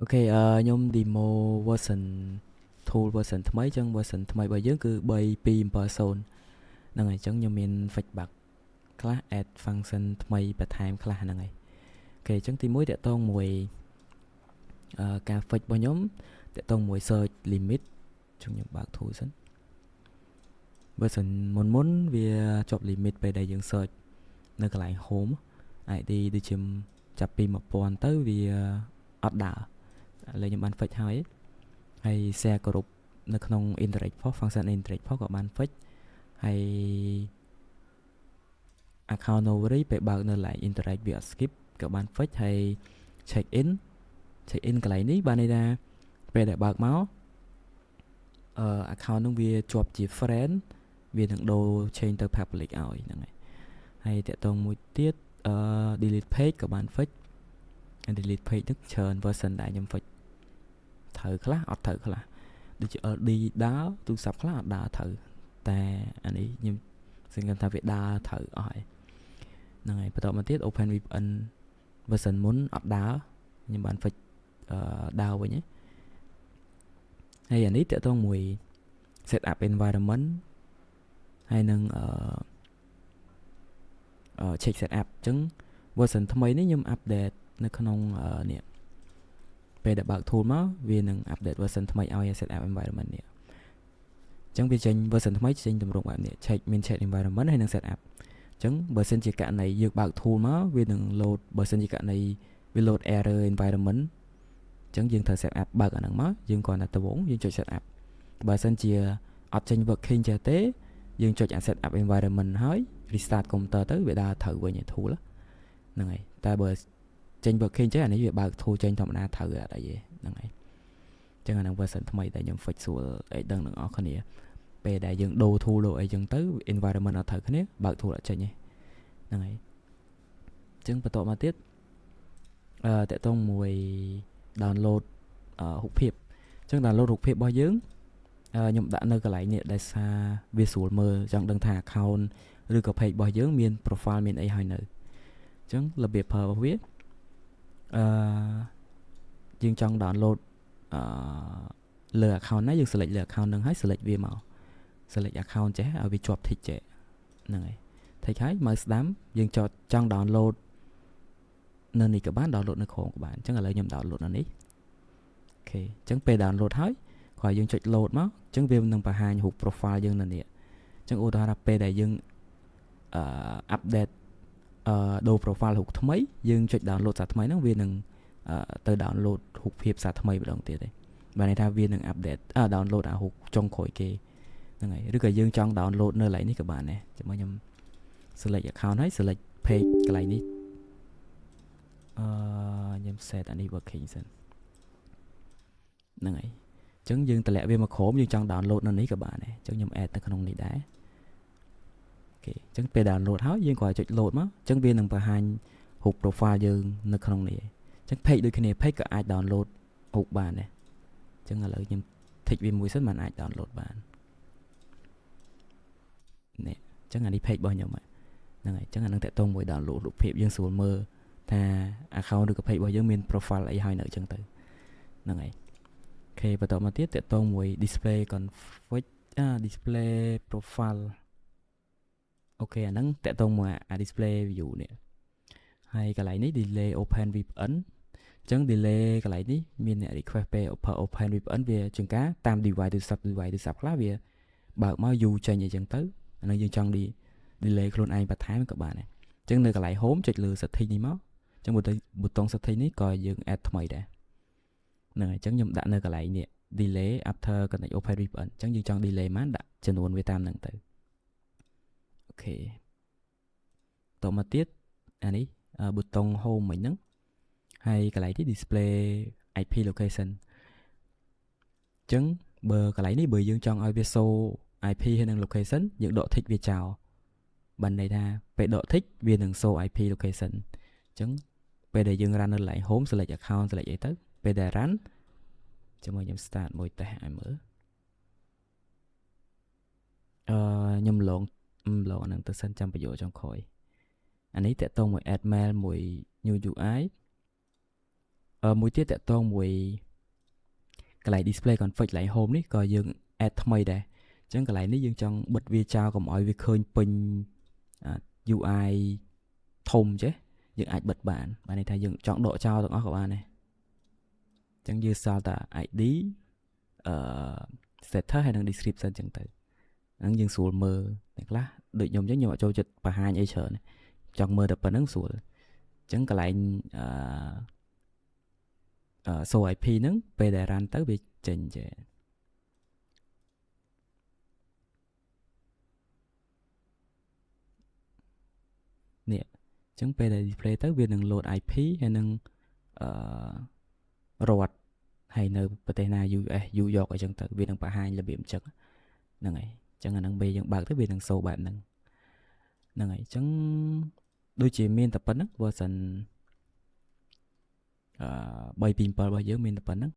Ok,ខ្ញុំ demo version tool version ថ្មីចឹង version ថ្មីរបស់យើងគឺ3.2.0ហ្នឹងហើយចឹងខ្ញុំមាន fix bug ខ្លះ add function ថ្មីបន្ថែមខ្លះហ្នឹងហើយអូខេចឹងទី1តកតងមួយការ fix របស់ខ្ញុំតកតងមួយ search limit ចឹងខ្ញុំបើក tool សិន version មុនវាជាប់ limit ពេលដែលយើង search នៅកន្លែង home ID ដូចជាចាប់ពី1000ទៅវាអត់ដើរឥឡូវខ្ញុំបាន fix ហើយ share group នៅក្នុង interact post function interact post ក៏បាន fix ហើយ account override ពេលបើកនៅ line interact វាអត់ skip ក៏បាន fix ហើយ check in កន្លែងនេះបានន័យថាពេលដែលបើកមកaccount នឹងវាជាប់ជា friend វានឹងដូរ change ទៅ public ឲ្យហ្នឹងហើយតកតងមួយទៀតdelete page ក៏បាន fix delete page នឹងច្រើន version ដែលខ្ញុំ fix ត្រូវខ្លះអត់ត្រូវខ្លះដូចជា LD ដើរទូរស័ព្ទខ្លះអត់ដើរត្រូវតែអានេះខ្ញុំសង្កេតថាវាដើរត្រូវអស់ហើយហ្នឹងហើយបន្តមកទៀត Open VPN version មុនអត់ដើរខ្ញុំបាន fix ដើរវិញហើយអានេះតកតងមួយ set up environment ហើយនឹងcheck set up អញ្ចឹង version ថ្មីនេះខ្ញុំ update នៅក្នុងនេះពេលដែលបើក tool មកវានឹង update version ថ្មីឲ្យ set up environment នេះអញ្ចឹងវាចេញ version ថ្មីចេញទម្រង់បែបនេះ check main check environment ហើយនឹង set up អញ្ចឹងបើសិនជាករណីយើងបើក tool មកវានឹង load បើសិនជាករណីវា load error environment អញ្ចឹងយើងត្រូវ set up បើកអាហ្នឹងមកយើងគ្រាន់តែត្បូងយើងចុច set up បើសិនជាអត់ចេញ working ចេះទេយើងចុច set up environment ហើយ restart computer ទៅវាដើរត្រូវវិញ tool ហ្នឹងហើយតែបើចេញ working ចេះអានេះវាបើក tool ចេញធម្មតាត្រូវអត់អីទេហ្នឹងហើយអញ្ចឹងអានឹង version ថ្មីដែលខ្ញុំ fix ស្រួលឲ្យដឹងទាំងអស់គ្នាពេលដែលយើងដូរ tool ដូរអីចឹងទៅ environment អត់ត្រូវគ្នាបើក tool អត់ចេញទេហ្នឹងហើយអញ្ចឹងបន្តមកទៀតតកតងមួយ download រូបភាពអញ្ចឹង download រូបភាពរបស់យើងខ្ញុំដាក់នៅកន្លែងនេះដែលសារវាស្រួលមើលចង់ដឹងថា account ឬក៏ page របស់យើងមាន profile មានអីហើយនៅអញ្ចឹងរបៀបប្រើរបស់វាយើងចង់ download លើ account ណាយើង select លើ account ហ្នឹងហើយ select វាមក select account ចេះឲ្យវាជាប់ tick ចេះហ្នឹងហើយ tick ហើយមើលស្ដាំយើងចង់ download នៅនេះក៏បាន download នៅ Chrome ក៏បានអញ្ចឹងឥឡូវខ្ញុំ download នៅនេះអូខេអញ្ចឹងពេល download ហើយគ្រាន់យើងចុច load មកអញ្ចឹងវានឹងបង្ហាញរូប profile យើងនៅនេះអញ្ចឹងឧទាហរណ៍ថាពេលដែលយើងupdate ដូរ profile រូបថ្មីយើងចុច download សារថ្មីហ្នឹងវានឹងទៅ download រូបភាពសារថ្មីម្ដងទៀតទេបានន័យថាវានឹង update download អារូបចុងក្រោយគេហ្នឹងហើយឬក៏យើងចង់ download នៅកន្លែងនេះក៏បានដែរចាំខ្ញុំ select account ហើយ select page កន្លែងនេះខ្ញុំ set អានេះ working សិនហ្នឹងហើយអញ្ចឹងយើងតម្លាក់វាមក Chrome យើងចង់ download នៅនេះក៏បានដែរអញ្ចឹងខ្ញុំ add នៅក្នុងនេះដែរអូខេអញ្ចឹងពេល download ហើយយើងគ្រាន់តែចុច load មកអញ្ចឹងវានឹងបង្ហាញរូប profile យើងនៅក្នុងនេះអញ្ចឹង page ដូចគ្នា page ក៏អាច download រូបបានដែរអញ្ចឹងឥឡូវខ្ញុំ tick វាមួយសិនបានអាច download បាននេះអញ្ចឹងអានេះ page របស់ខ្ញុំហ្នឹងហើយអញ្ចឹងអានឹងតកតងមួយ download រូបភាពយើងស្រួលមើលថា account ឬក៏ page របស់យើងមាន profile អីហើយនៅអញ្ចឹងទៅហ្នឹងហើយអូខេបន្តមកទៀតតកតងមួយ display config display profile អូខេអាហ្នឹងតកតងមួយអា display view នេះហើយកន្លែងនេះ delay open VPN អញ្ចឹង delay កន្លែងនេះមានអ្នក request ពេល open VPN វាជាងការតាម device ទូរស័ព្ទខ្លះវាបើកមកយូរចេញអីចឹងទៅអាហ្នឹងយើងចង់ delay ខ្លួនឯងបន្ថែមក៏បានដែរអញ្ចឹងនៅកន្លែង home ចុចលើ setting នេះមកអញ្ចឹងប៊ូតុង setting នេះក៏យើង add ថ្មីដែរហ្នឹងហើយអញ្ចឹងខ្ញុំដាក់នៅកន្លែងនេះ delay after connect open VPN អញ្ចឹងយើងចង់ delay ប៉ុន្មានដាក់ចំនួនវាតាមហ្នឹងទៅអូខេតមកទៀតអានេះប៊ូតុង home មិញហ្នឹងហើយកន្លែងនេះ display IP location អញ្ចឹងបើកន្លែងនេះបើយើងចង់ឲ្យវា show IP ហើយនឹង location យើងដក tick វាចោលបានន័យថាពេលដក tick វានឹង show IP location អញ្ចឹងពេលដែលយើង run នៅ line home select account select អីទៅពេលដែល run ជាមួយខ្ញុំ start មួយតេស្តឲ្យមើលខ្ញុំឡងអានឹងទៅសិនចាំបញ្យល់ចុងក្រោយអានេះតកតងមួយ add mail មួយ new UI មួយទៀតតកតងមួយកន្លែង display config កន្លែង home នេះក៏យើង add ថ្មីដែរអញ្ចឹងកន្លែងនេះយើងចង់បិទវាចោលកុំឲ្យវាឃើញពេញ UI ធំចេះយើងអាចបិទបានន័យថាយើងចង់ដកចោលទាំងអស់ក៏បានដែរអញ្ចឹងយើងសល់តែ ID setter ហើយនិង description អញ្ចឹងទៅហ្នឹងយើងស្រួលមើលអ្នកខ្លះដូចខ្ញុំអញ្ចឹងខ្ញុំអត់ចូលចិត្តបង្ហាញអីច្រើនចង់មើលតែប៉ុណ្្នឹងស្រួលអញ្ចឹងកន្លែងshow IP ហ្នឹងពេលដែល run ទៅវាចេញចេះនេះអញ្ចឹងពេលដែល display ទៅវានឹង load IP ហើយនឹងរត់ហើយនៅប្រទេសណា US យកអីចឹងទៅវានឹងបង្ហាញរបៀបអញ្ចឹងហ្នឹងហើយអញ្ចឹងអាហ្នឹងពេលយើងបើកទៅវានឹង show បែបហ្នឹងហ្នឹងហើយអញ្ចឹងដូចជាមានតែប៉ុណ្្នឹង version 3.7របស់យើងមានតែប៉ុណ្្នឹង